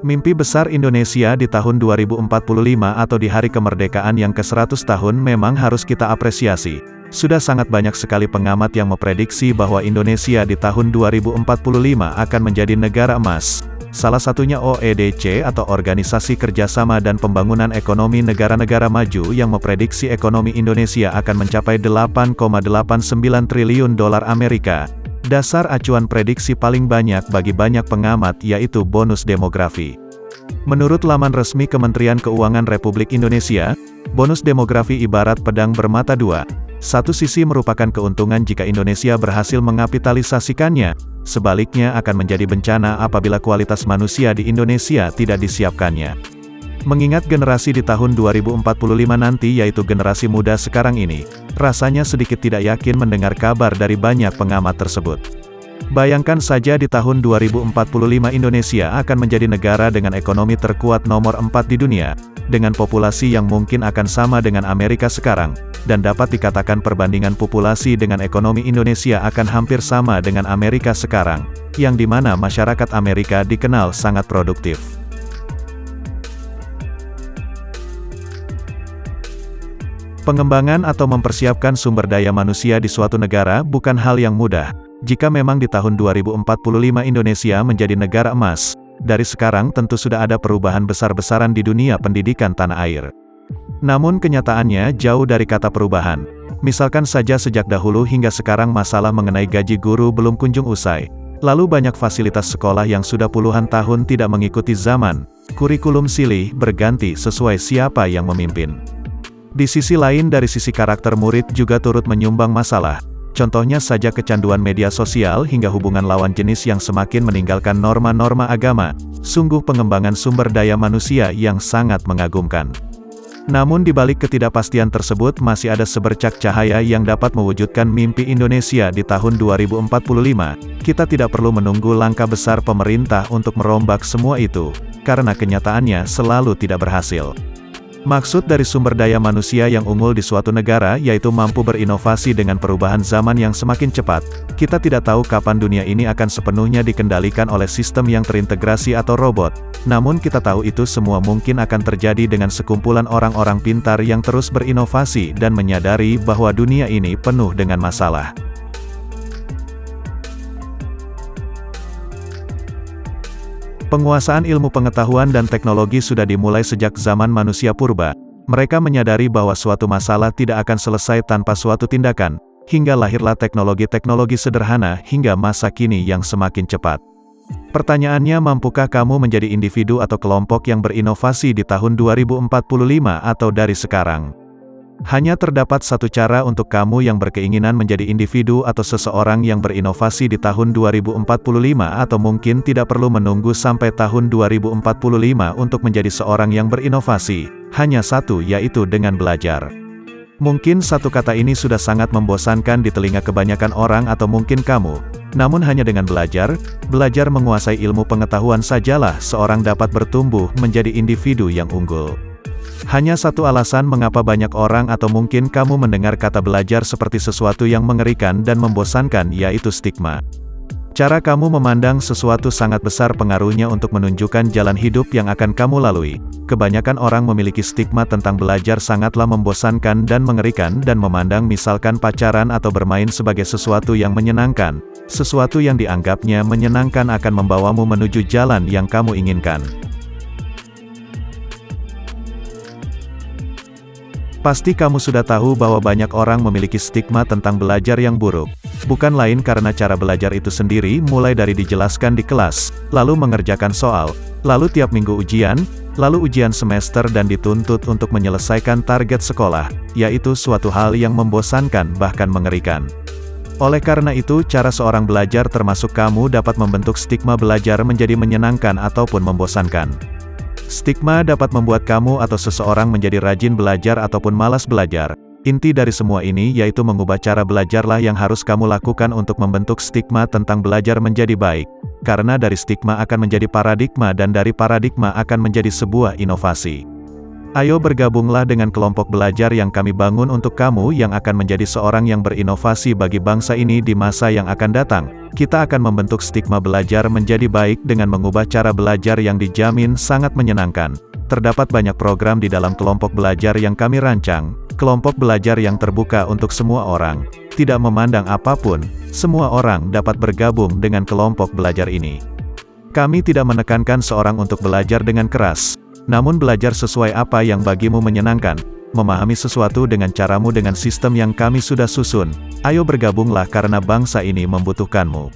Mimpi besar Indonesia di tahun 2045 atau di hari kemerdekaan yang ke-100 tahun memang harus kita apresiasi. Sudah sangat banyak sekali pengamat yang memprediksi bahwa Indonesia di tahun 2045 akan menjadi negara emas. Salah satunya OECD atau Organisasi Kerjasama dan Pembangunan Ekonomi Negara-Negara Maju yang memprediksi ekonomi Indonesia akan mencapai 8,89 triliun dolar Amerika. Dasar acuan prediksi paling banyak bagi banyak pengamat yaitu bonus demografi. Menurut laman resmi Kementerian Keuangan Republik Indonesia, bonus demografi ibarat pedang bermata dua. Satu sisi merupakan keuntungan jika Indonesia berhasil mengapitalisasikannya, sebaliknya akan menjadi bencana apabila kualitas manusia di Indonesia tidak disiapkannya. Mengingat generasi di tahun 2045 nanti yaitu generasi muda sekarang ini, rasanya sedikit tidak yakin mendengar kabar dari banyak pengamat tersebut. Bayangkan saja di tahun 2045 Indonesia akan menjadi negara dengan ekonomi terkuat nomor 4 di dunia, dengan populasi yang mungkin akan sama dengan Amerika sekarang, dan dapat dikatakan perbandingan populasi dengan ekonomi Indonesia akan hampir sama dengan Amerika sekarang, yang dimana masyarakat Amerika dikenal sangat produktif. Pengembangan atau mempersiapkan sumber daya manusia di suatu negara bukan hal yang mudah. Jika memang di tahun 2045 Indonesia menjadi negara emas, dari sekarang tentu sudah ada perubahan besar-besaran di dunia pendidikan tanah air. Namun kenyataannya jauh dari kata perubahan. Misalkan saja sejak dahulu hingga sekarang masalah mengenai gaji guru belum kunjung usai. Lalu banyak fasilitas sekolah yang sudah puluhan tahun tidak mengikuti zaman. Kurikulum silih berganti sesuai siapa yang memimpin. Di sisi lain dari sisi karakter murid juga turut menyumbang masalah. Contohnya saja kecanduan media sosial hingga hubungan lawan jenis yang semakin meninggalkan norma-norma agama. Sungguh pengembangan sumber daya manusia yang sangat mengagumkan. Namun di balik ketidakpastian tersebut masih ada sebercak cahaya yang dapat mewujudkan mimpi Indonesia di tahun 2045. Kita tidak perlu menunggu langkah besar pemerintah untuk merombak semua itu, karena kenyataannya selalu tidak berhasil. Maksud dari sumber daya manusia yang unggul di suatu negara yaitu mampu berinovasi dengan perubahan zaman yang semakin cepat. Kita tidak tahu kapan dunia ini akan sepenuhnya dikendalikan oleh sistem yang terintegrasi atau robot. Namun kita tahu itu semua mungkin akan terjadi dengan sekumpulan orang-orang pintar yang terus berinovasi dan menyadari bahwa dunia ini penuh dengan masalah. Penguasaan ilmu pengetahuan dan teknologi sudah dimulai sejak zaman manusia purba. Mereka menyadari bahwa suatu masalah tidak akan selesai tanpa suatu tindakan, hingga lahirlah teknologi-teknologi sederhana hingga masa kini yang semakin cepat. Pertanyaannya, mampukah kamu menjadi individu atau kelompok yang berinovasi di tahun 2045 atau dari sekarang? Hanya terdapat satu cara untuk kamu yang berkeinginan menjadi individu atau seseorang yang berinovasi di tahun 2045 atau mungkin tidak perlu menunggu sampai tahun 2045 untuk menjadi seorang yang berinovasi. Hanya satu, yaitu dengan belajar. Mungkin satu kata ini sudah sangat membosankan di telinga kebanyakan orang atau mungkin kamu. Namun hanya dengan belajar menguasai ilmu pengetahuan sajalah seorang dapat bertumbuh menjadi individu yang unggul. Hanya satu alasan mengapa banyak orang atau mungkin kamu mendengar kata belajar seperti sesuatu yang mengerikan dan membosankan, yaitu stigma. Cara kamu memandang sesuatu sangat besar pengaruhnya untuk menunjukkan jalan hidup yang akan kamu lalui. Kebanyakan orang memiliki stigma tentang belajar sangatlah membosankan dan mengerikan dan memandang misalkan pacaran atau bermain sebagai sesuatu yang menyenangkan. Sesuatu yang dianggapnya menyenangkan akan membawamu menuju jalan yang kamu inginkan. Pasti kamu sudah tahu bahwa banyak orang memiliki stigma tentang belajar yang buruk. Bukan lain karena cara belajar itu sendiri mulai dari dijelaskan di kelas, lalu mengerjakan soal, lalu tiap minggu ujian, lalu ujian semester dan dituntut untuk menyelesaikan target sekolah, yaitu suatu hal yang membosankan bahkan mengerikan. Oleh karena itu, cara seorang belajar termasuk kamu dapat membentuk stigma belajar menjadi menyenangkan ataupun membosankan. Stigma dapat membuat kamu atau seseorang menjadi rajin belajar ataupun malas belajar. Inti dari semua ini yaitu mengubah cara belajarlah yang harus kamu lakukan untuk membentuk stigma tentang belajar menjadi baik. Karena dari stigma akan menjadi paradigma dan dari paradigma akan menjadi sebuah inovasi. Ayo bergabunglah dengan kelompok belajar yang kami bangun untuk kamu yang akan menjadi seorang yang berinovasi bagi bangsa ini di masa yang akan datang. Kita akan membentuk stigma belajar menjadi baik dengan mengubah cara belajar yang dijamin sangat menyenangkan. Terdapat banyak program di dalam kelompok belajar yang kami rancang, kelompok belajar yang terbuka untuk semua orang. Tidak memandang apapun, semua orang dapat bergabung dengan kelompok belajar ini. Kami tidak menekankan seorang untuk belajar dengan keras. Namun belajar sesuai apa yang bagimu menyenangkan, memahami sesuatu dengan caramu dengan sistem yang kami sudah susun. Ayo bergabunglah karena bangsa ini membutuhkanmu.